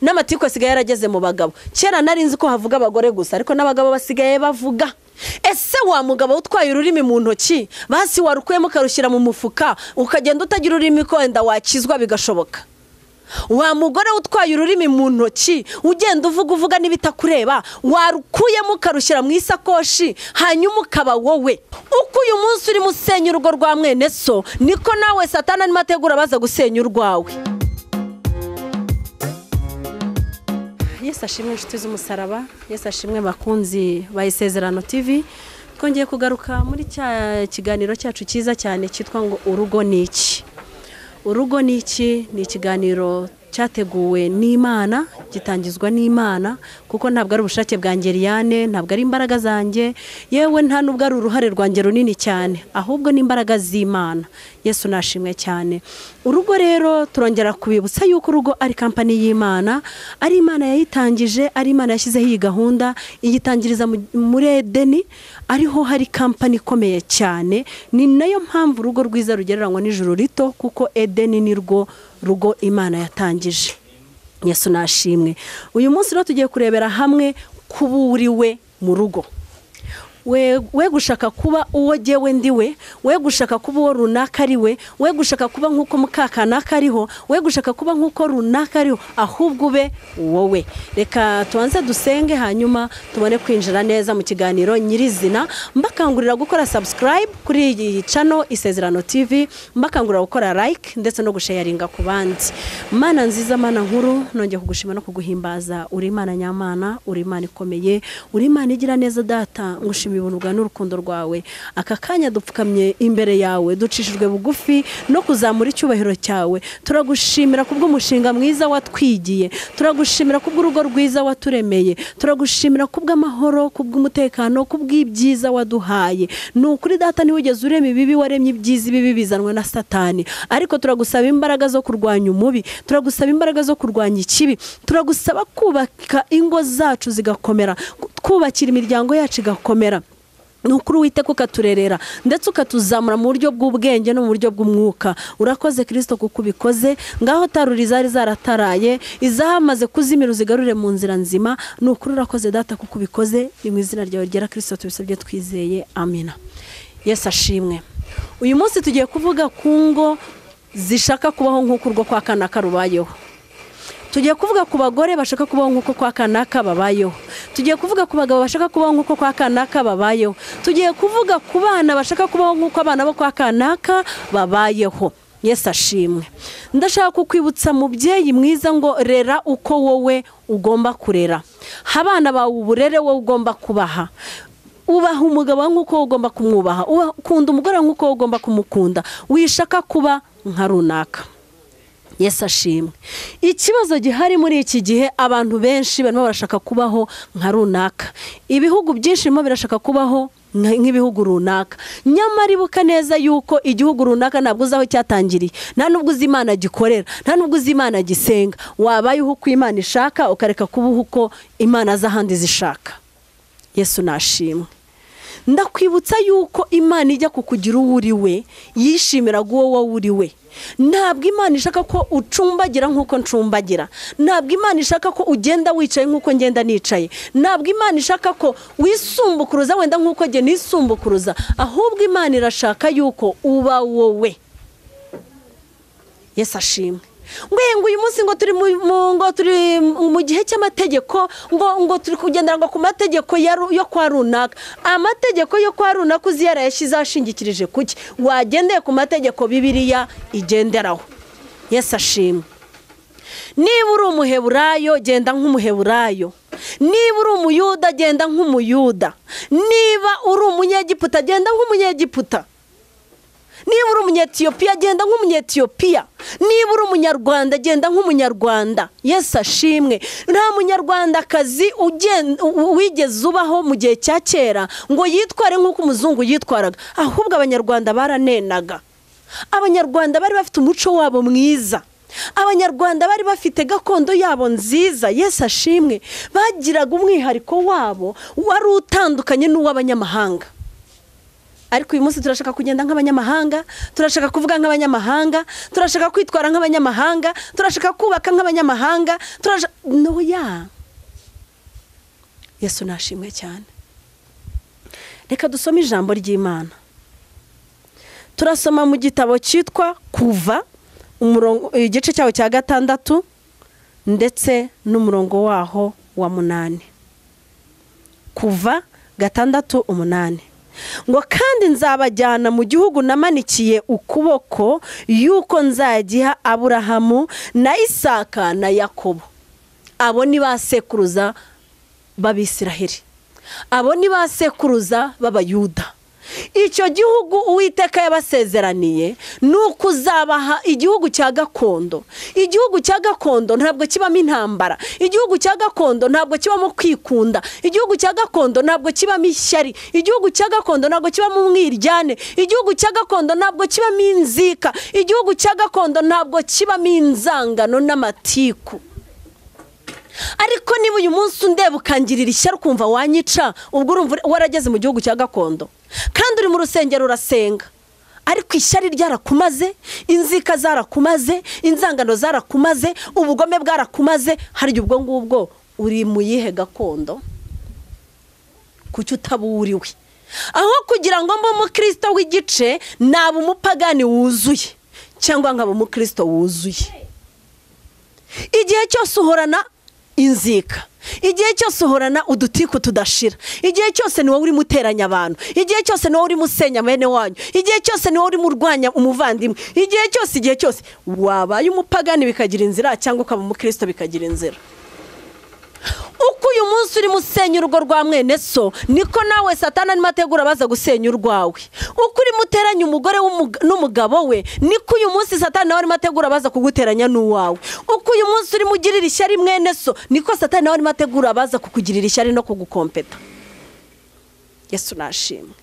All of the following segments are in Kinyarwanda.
n'amatiku asigaye yarageze mu bagabo. Kera nari nzi ko havuga abagore gusa, ariko n'abagabo basigaye bavuga. Ese wa mugabo utwaye ururimi mu ntoki basi warukuyemo karushyira mu mufuka ukagenda utagira ururimi ko wenda wakizwa bigashoboka? Wa mugore utwaye ururimi mu ntoki ugenda uvuga n'ibitakureba warukuyemo karushyira mu isakoshi hanyuma ukaba wowe. Uko uyu munsi uri musenya urugo rwa mwene so, niko nawe Satani arimo ategura baza gusenya urwawe. Yesu ashimwe inshuti z'umusaraba, Yesu ashimwe bakunzi ba ISEZERANO TV. Twongeye kugaruka muri cya kiganiro cyacu cyiza cyane cyitwa ngo urugo ni iki. Urugo ni iki ni ikiganiro cyateguwe n'Imana, gitangizwa n'Imana, kuko ntabwo ari ubushake bwa Eliane, ntabwo ari imbaraga zanjye, yewe nta nubwo ari uruhare rwanjye runini cyane, ahubwo ni imbaraga z'Imana. Yesu nashimwe cyane. Urugo rero turongera kubibutsa yuko urugo ari kampani y'Imana, ari Imana yayitangije, ari Imana yashyizeho iyi gahunda, igitangiriza muri Edeni, ariho hari kampani ikomeye cyane. Ni nayo mpamvu urugo rwiza rugereranywa n'ijuru rito, kuko Edeni ni rwo rugo Imana yatangije. Yesu nashimwe. Uyu munsi rero tugiye kurebera hamwe kuba uriwe mu rugo. We gushaka kuba uwo jyewe ndiwe, we gushaka kuba uwo runaka ariwe, we gushaka kuba nk'uko mukakanaka ariho, we gushaka kuba nk'uko runaka ariho, ahubwo ube wowe. Reka tubanze dusenge hanyuma tubone kwinjira neza mu kiganiro nyirizina. Mbakangurira gukora subscribe kuri iyi channel ISEZERANO TV, mbakangurira gukora like ndetse no gusharinga ku bandi. Mana nziza, Mana nkuru, nongeye kugushima no kuguhimbaza. Uri Imana nyamana, uri Imana ikomeye, uri Imana igira neza data. Ngushima ibuntu n'urukundo rwawe. Aka kanya dupfukamye imbere yawe, ducishijwe bugufi no kuzamura icyubahiro cyawe. Turagushimira kubwo umushinga mwiza watwigiye, turagushimira kubwo urugo rwiza waturemeye, turagushimira kubwo amahoro, kubwo umutekano, kubw'ibyiza waduhaye. Ni ukuri data, ni wigeze urema ibibi, waremye ibyiza, ibibi bizanwe na Satani, ariko turagusaba imbaraga zo kurwanya umubi, turagusaba imbaraga zo kurwanya ikibi, turagusaba kubaka ingo zacu zigakomera, kubakira imiryango yacu igakomera. Nukuri Uwiteka ukaturerera ndetse ukatuzamura mu buryo bw'ubwenge no mu buryo bw'umwuka. Urakoze Kristo kuko ubikoze. Ngaho taruri zari zarataraye, izahamaze kuzimira uzigarure mu nzira nzima. Nukuri urakoze data kuko ubikoze. Ni mu izina ryawe ryera Kristo tubisabye twizeye, amina. Yesu ashimwe. Uyu munsi tugiye kuvuga ku ngo zishaka kubaho nk'uko urwo kwa kanaka rubayeho. Tugiye kuvuga ku bagore bashaka kubaho nk'uko kwa kanaka babayeho. Tugiye kuvuga ku bagabo bashaka kubaho nk'uko kwa kanaka babayeho. Tugiye kuvuga ku bana bashaka kubaho nk'uko abana bo kwa kanaka babayeho. Yesu ashimwe. Ndashaka kukwibutsa mubyeyi mwiza ngo rera uko wowe ugomba kurera. Abana bawe uburere wowe ugomba kubaha. Ubaha umugabo nk'uko ugomba kumwubaha. Ukunda umugore nk'uko ugomba kumukunda. Wishaka kuba nka runaka. Yesu ashimwe. Ikibazo gihari muri iki gihe, abantu benshi barimo barashaka kubaho nka runaka. Ibihugu byinshi birimo birashaka kubaho nk'ibihugu runaka. Nyamara ibuka neza yuko igihugu runaka ntabwo uzi aho cyatangiriye, nta nubwo uzi Imana gikorera, nta nubwo uzi Imana gisenga. Wabayeho uko Imana ishaka, ukareka kubaho uko Imana z'ahandi zishaka. Yesu nashimwe. Ndakwibutsa yuko Imana ijya kukugira uwo uri we, yishimira uwo wowe uri we. Ntabwo Imana ishaka ko ucumbagira nk'uko ncumbagira. Ntabwo Imana ishaka ko ugenda wicaye nk'uko ngenda nicaye. Ntabwo Imana ishaka ko wisumbukuruza wenda nk'uko nge nisumbukuruza. Ahubwo Imana irashaka yuko uba wowe. Yesu ashimwe. Ngo uyu munsi ngo turi mu gihe cy'amategeko, ngo turi kugendera ngo ku mategeko yo kwa runaka. Amategeko yo kwa runaka uzi yarayashyize ashingikirije kuki? Wagendeye ku mategeko Bibiliya igenderaho. Yesu ashimwe. Niba uri umuheburayo, genda nk'umuheburayo. Niba uri umuyuda, genda nk'umuyuda. Niba uri umunyegiputa, genda nk'umunyegiputa. Niba uri umunyetiyopiya, genda nk'umunyetiyopiya. Niba uri umunyarwanda, genda nk'umunyarwanda. Yesu ashimwe. Nta munyarwandakazi wigeze ubaho mu gihe cya kera ngo yitware nk'uko umuzungu yitwaraga. Ahubwo abanyarwanda baranenaga. Abanyarwanda bari bafite umuco wabo mwiza. Abanyarwanda bari bafite gakondo yabo nziza. Yesu ashimwe. Bagiraga umwihariko wabo wari utandukanye n'uw'abanyamahanga. ariko uyu munsi turashaka kugenda nk'abanyamahanga, turashaka kuvuga nk'abanyamahanga, turashaka kwitwara nk'abanyamahanga, turashaka kubaka nk'abanyamahanga, noya. Yesu nashimwe cyane. Reka dusome ijambo ry'Imana. Turasoma mu gitabo cyitwa Kuva, igice cyaho cya 6 ndetse n'umurongo waho wa 8. Kuva 6:8 ngo kandi nzabajyana mu gihugu namanikiye ukuboko yuko nzagiha Aburahamu na Isaka na Yakobo. Abo ni basekuruza b'Abisiraheli, abo ni basekuruza b'Abayuda. Icyo gihugu Uwiteka yabasezeraniye nuko uzabaha igihugu cya gakondo. Igihugu cya gakondo ntabwo kibamo intambara, igihugu cya gakondo ntabwo kibamo kwikunda, igihugu cya gakondo ntabwo kibamo ishyari, igihugu cya gakondo ntabwo kibamo umwiryane, igihugu cya gakondo ntabwo kibamo inzika, igihugu cya gakondo ntabwo kibamo inzangano n'amatiku. Ariko niba uyu munsi undeba ukangirira ishyari ukumva wanyica, ubwo urumva warageze mu gihugu cya gakondo. Kandi uri mu rusengero urasenga, ariko ishyari ryarakumaze, inzika zarakumaze, inzangano zarakumaze, ubugome bwarakumaze. Hari ubwo ngubwo uri mu yihe gakondo? Kuki utaburiwe? Aho kugira ngo mbe umukristo w'igice, naba umupagani wuzuye cyangwa nkaba umukristo wuzuye. Igihe cyose uhorana inzika, igihe cyose uhorana udutiku tudashira, igihe cyose ni wowe uri muteranya abantu, igihe cyose ni wowe uri musenya bene wanyu, igihe cyose ni wowe uri murwanya umuvandimwe, igihe cyose wabaye umupagani bikagira inzira, cyangwa ukaba umukristo bikagira inzira. Uko uyu munsi uri musenya urugo rwa mwene so, niko nawe Satani arimo ategura baza gusenya urwawe. Uko uri muteranya umugore n'umugabo we, niko uyu munsi Satani nawe arimo ategura baza kuguteranya n'uwawe. Uko uyu munsi uri mugirira ishyari mwene so, niko Satani nawe arimo ategura baza kukugirira ishyari no kugukompeta. Yesu nashimwe.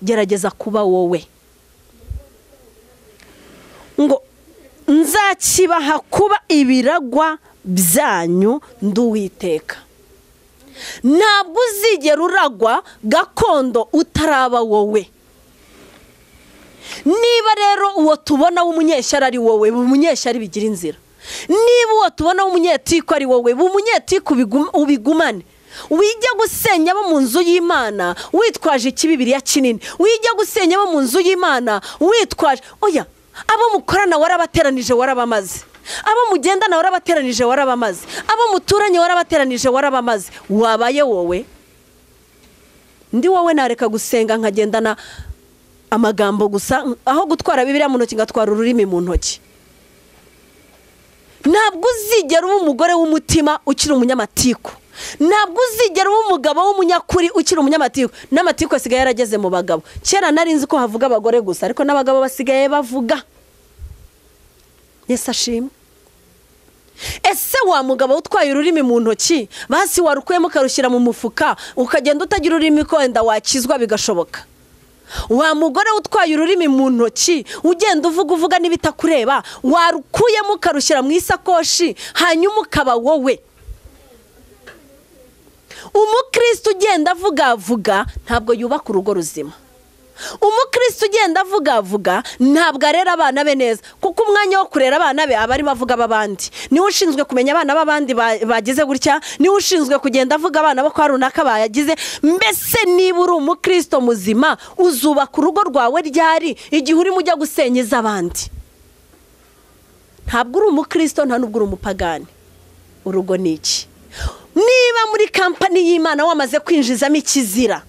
Gerageza kuba wowe. Ngo nzakibaha kuba ibiragwa byanyu nduwiteka. Ntabwo uzigera uragwa gakondo utaraba wowe. Niba rero uwo tubona w'umunyeshyari ari wowe, umunyeshyari bigira inzira. Niba uwo tubona w'umunyetiku ari wowe, umunyetiku ubigumane. Wijya gusenya abo mu nzu y'Imana witwaje ikibibiriya kinini, wijya gusenya abo mu nzu y'Imana witwaje oya, abo mukorana warabateranije warabamaze, abo mugendana warabateranije warabamaze, abo muturanye warabateranije warabamaze. Wabaye wowe? Ndi wowe nareka gusenga nkagendana amagambo gusa, aho gutwara Bibiliya mu ntoki ngatwara ururimi mu ntoki. Ntabwo uzigera uba umugore w'umutima ukiri umunyamatiku, ntabwo uzigera uba umugabo w'umunyakuri ukiri umunyamatiku. N'amatiku asigaye yarageze mu bagabo. Kera nari nzi ko havuga abagore gusa, ariko n'abagabo basigaye bavuga. Yesu ashimwe. Ese wa mugabo utwaye ururimi mu ntoki, basi warukuyemo karushyira mu mufuka ukagenda utagira ururimi ko wenda wakizwa bigashoboka? Wa mugore utwaye ururimi mu ntoki ugenda uvuga n'ibitakureba, warukuyemo karushyira mu isakoshi hanyuma ukaba wowe. Umukristo ugenda avuga ntabwo yubaka urugo ruzima. Umukristo ugenda avuga ntabwo arera abana be neza, kuko umwanya wo kurera abana be aba arimo avuga abandi. Niwe ushinzwe kumenya abana b'abandi bagize gutya, niwe ushinzwe kugenda avuga abana bo kwa runaka bayagize. Mbese niba uri umukristo muzima, uzubaka urugo rwawe ryari igihe urimo ujya gusenyeza abandi? Ntabwo uri umukristo, nta nubwo uri umupagani. Urugo ni iki? Niba muri kampani y'Imana wamaze kwinjizamo ikizira,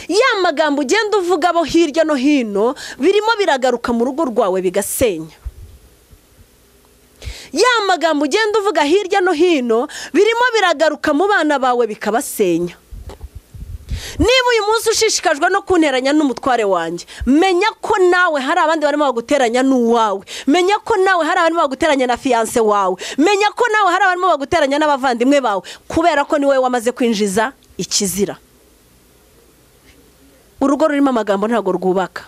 ya magambo ugenda uvuga abo hirya no hino birimo biragaruka mu rugo rwawe bigasenya. Ya magambo ugenda uvuga hirya no hino birimo biragaruka mu bana bawe bikabasenya. Niba uyu munsi ushishikajwe no kunteranya n'umutware wanjye, menya ko nawe hari abandi barimo baguteranya n'uwawe. Menya ko nawe hari abandi baguteranya na fiance wawe. Menya ko nawe hari abandi baguteranya n'abavandimwe bawe, kubera ko ni wowe wamaze kwinjiza ikizira. Urugo rurimo amagambo ntabwo rwubaka.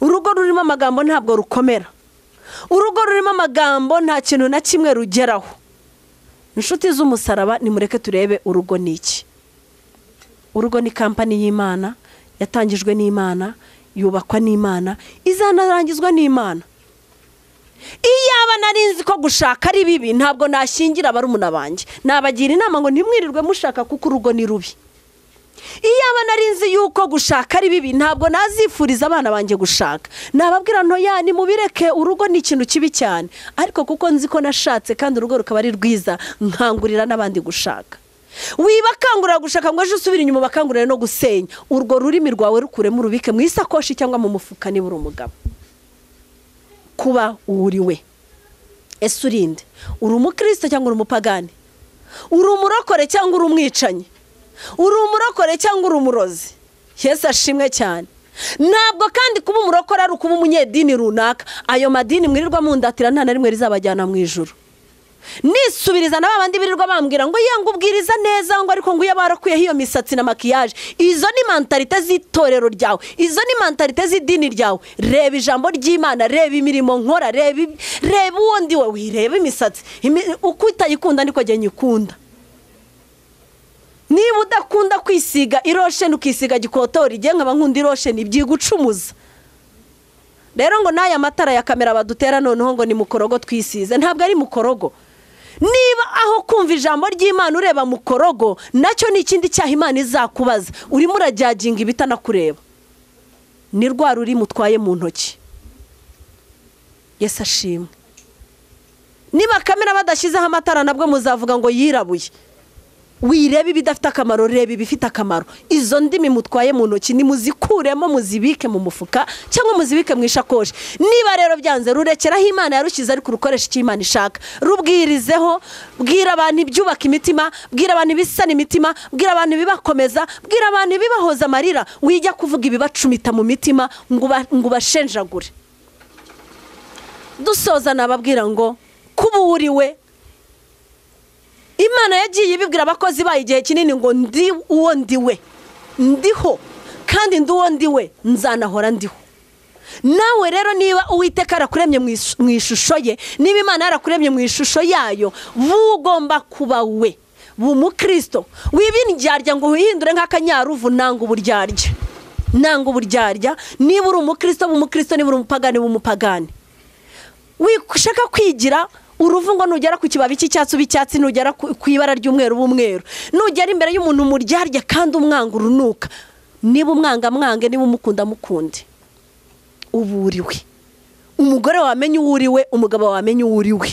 Urugo rurimo amagambo ntabwo rukomera. Urugo rurimo amagambo nta kintu na kimwe rugeraho. Inshuti z'umusaraba, nimureke turebe urugo ni iki. Urugo ni kampani y'Imana, yatangijwe n'Imana, yubakwa n'Imana, izanarangizwa n'Imana. Iyaba narinzi ko gushaka ari bibi ntabwo nashingira barumuna banjye, nabagira inama ngo ntimwirirwe mushaka kuko urugo ni rubi. Iyaba narinzi yuko gushaka ari bibi ntabwo nazifuriza abana banjye gushaka, nababwira nto yani mubireke, urugo ni ikintu kibi cyane. Ariko kuko nzi ko nashatse kandi urugo rukaba ari rwiza, nkangurira n'abandi gushaka. Wibakangurira gushaka ngo ejo usubire inyuma bakangurire no gusenya. Urwo rurimi rwawe rukuremo urubike mu isakoshi cyangwa mu mufuka niba uri umugabo. Kuba uriwe. Ese urinde? Uri umukristo cyangwa uri umupagani? Uri umurokore cyangwa uri umwicanyi? Uri umurokore cyangwa uri umurozi? Yesu ashimwe cyane. Ntabwo kandi kuba umurokore ari ukuba umunyedini runaka. Ayo madini mwirirwa mundatira nta na rimwe rizabajyana mu ijuru. Nisubiriza n'abandi birirwa bambwira ngo yanga ubwiriza neza ngo ariko ngo yabarakuyeho iyo misatsi na makiyaje. Izo ni mentalite z'itorero ryawe, izo ni mentalite z'idini ryawe. Reba ijambo ry'Imana, reba imirimo nkora, reba uwo ndi we, wireba imisatsi. Uko utayikunda niko jye nyikunda. Niba udakunda kwisiga irosheni ukisiga gikotori, jye nkaba nkunda irosheni byigucumuza. Rero ngo n'aya matara ya kamera badutera noneho ngo ni mukorogo twisize, ntabwo ari mukorogo. Niba aho kumva ijambo ry'Imana ureba mukorogo, nacyo ni ikindi cyaha Imana izakubaza. Urimo urajyaginga ibitanakureba. Ni rwa ruri mutwaye mu ntoki. Yesu ashimwe. Niba kamera badashyizeho amatara nabwo muzavuga ngo yirabuye. Wirebe ibidafite akamaro, reba ibifite akamaro. Izo ndimi mutwaye mu ntoki ni muzikuremo muzibike mu mufuka cyangwa muzibike mu ishakoshi. Niba rero byanze rurekeraho Imana yarushyize ariko urukoresha icyo Imana ishaka. Rubwirizeho, bwira abantu ibyubaka imitima, bwira abantu ibisana imitima, bwira abantu ibibakomeza, bwira abantu ibibahoza amarira. Wijya kuvuga ibibacumita mu mitima ngo ubashenjagure. Dusoza nababwira ngo kuba uriwe. Imana yagiye ibibwira abakozi bayo igihe kinini ngo ndi uwo ndiwe, ndiho kandi ndi uwo ndiwe, nzanahora ndiho. Nawe rero niba Uwiteka arakuremye mu ishusho ye, niba Imana yarakuremye mu ishusho yayo, ugomba kuba we. Umukristo wibindyarya ngo uhindure nk'akanyaruvu, nanga uburyarya, nanga uburyarya. Niba uri umukristo b'umukristo, niba uri umupagani b'umupagani. Wishaka kwigira uruvu ngo nugera ku kibabi cy'icyatsi ubicyatsi, nugera ku ibara ry'umweru b'umweru, nugera imbere y'umuntu umuryarya kandi umwanga urunuka. Niba umwanga mwange, niba umukunda mukunde. Uburiwe. Umugore wamenye uwuriwe, umugabo wamenye uwuriwe,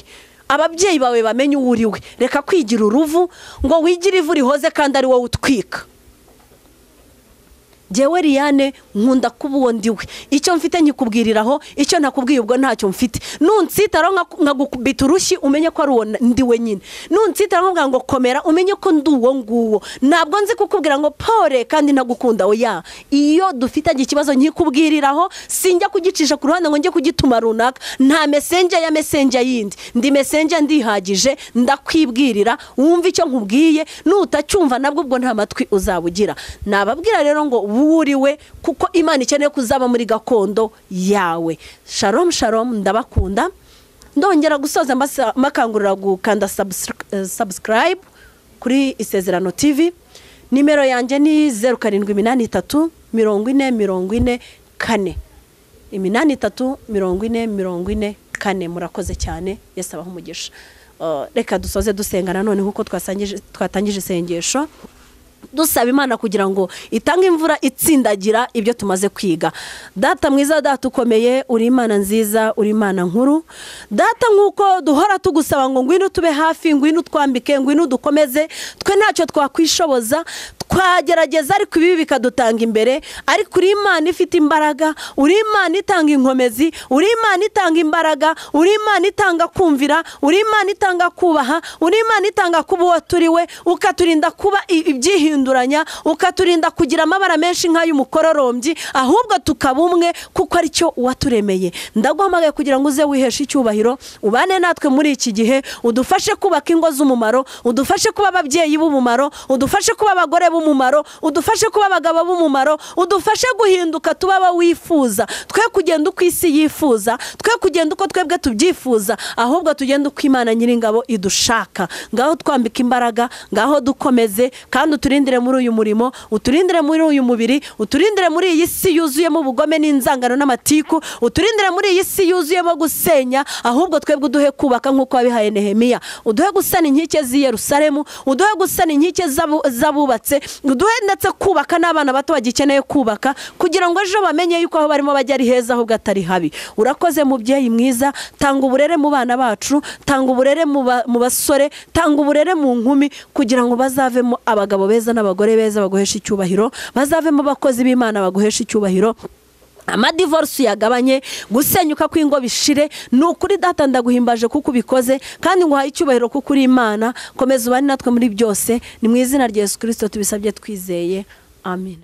ababyeyi bawe bamenye uwuriwe. Reka kwigira uruvu ngo wigire ivu rihoze kandi ari wowe utwika. Jewe Eliane nkunda kuba uwo ndiwe. Icyo mfite nkikubwiriraho, icyo ntakubwiye ubwo ntacyo mfite. Nunsitara nkagukubita urushyi umenye ko ari uwo ndiwe nyine. Nunsitara nkuvuga ngo komera umenye ko ndi uwo nguwo. Ntabwo nzi kukubwira ngo pore kandi ntagukunda oya. Iyo dufite ikibazo nkikubwiriraho, sinjya kugicisha ku ruhande ngo njye kugituma runaka. Nta messenger ya messenger yindi. Ndi messenger ndihagije, ndakwibwirira wumva icyo nkubwiye, nutacyumva nabwo ubwo nta matwi uzabugira. Nababwira rero ngo uriwe kuko Imana ikeneye kuzaba muri gakondo yawe. Shalom shalom, ndabakunda. Ndongera gusoza makangurira gukanda subscribe kuri ISEZERANO TV. Nimero yanjye ni 0783 40 40 4 murakoze cyane. Yesu abaho umugisha. Reka dusoze dusengana none kuko twatangije isengesho. Dusaba Imana kugira ngo itange imvura itsindagira ibyo tumaze kwiga. Data mwiza, data ukomeye, uri Imana nziza, uri Imana nkuru. Data nkuko duhora tugusaba ngo ngwino tube hafi, ngwino twambike, ngwino dukomeze. Twe ntacyo twakwishoboza, twagerageza ariko ibi bikadutanga imbere. Ariko uri Imana ifite imbaraga, uri Imana itanga inkomezi, uri Imana itanga imbaraga, uri Imana itanga kumvira, uri Imana itanga kubaha, uri Imana itanga kuba uwo turiwe, ukaturinda kuba ibyihinduranya, ukaturinda kugira amabara menshi nk'ay'umukororombyi, ahubwo tukaba umwe kuko ari cyo waturemeye. Ndaguhamagaye kugira ngo uze wiheshe icyubahiro, ubane natwe muri iki gihe, udufashe kubaka ingo z'umumaro, udufashe kuba ababyeyi b'umumaro, udufashe kuba abagore b'umumaro. b'umumaro, udufashe kuba abagabo b'umumaro, udufashe guhinduka tuba abo wifuza, twe kugenda uko isi yifuza, twe kugenda uko twebwe tubyifuza, ahubwo tugenda uko Imana Nyiringabo idushaka. Ngaho twambika imbaraga, ngaho dukomeze, kandi uturindire muri uyu murimo, uturindire muri uyu mubiri, uturindire muri iyi si yuzuyemo ubugome n'inzangano n'amatiku, uturindire muri iyi si yuzuyemo gusenya, ahubwo twebwe uduhe kubaka nk'uko wabihaye Nehemiya, uduhe gusana inkike z'i Yerusalemu, uduhe gusana inkike z'abubatse, uduhe ndetse kubaka n'abana bato bagikeneye kubaka, kugira ngo ejo bamenye yuko aho barimo bajya ari heza ahubwo atari habi. Urakoze mubyeyi mwiza, tanga uburere mu bana bacu, tanga uburere mu basore, tanga uburere mu nkumi, kugira ngo bazavemo abagabo beza n'abagore beza baguhesha icyubahiro, bazavemo abakozi b'Imana baguhesha icyubahiro, amadivorce yagabanye, gusenyuka kw'ingo bishire. Ni ukuri Data ndaguhimbaje kuko ubikoze, kandi nguhaye icyubahiro kuko uri Imana. Komeza ubane natwe muri byose, ni mu izina rya Yesu Kristo tubisabye twizeye, amen.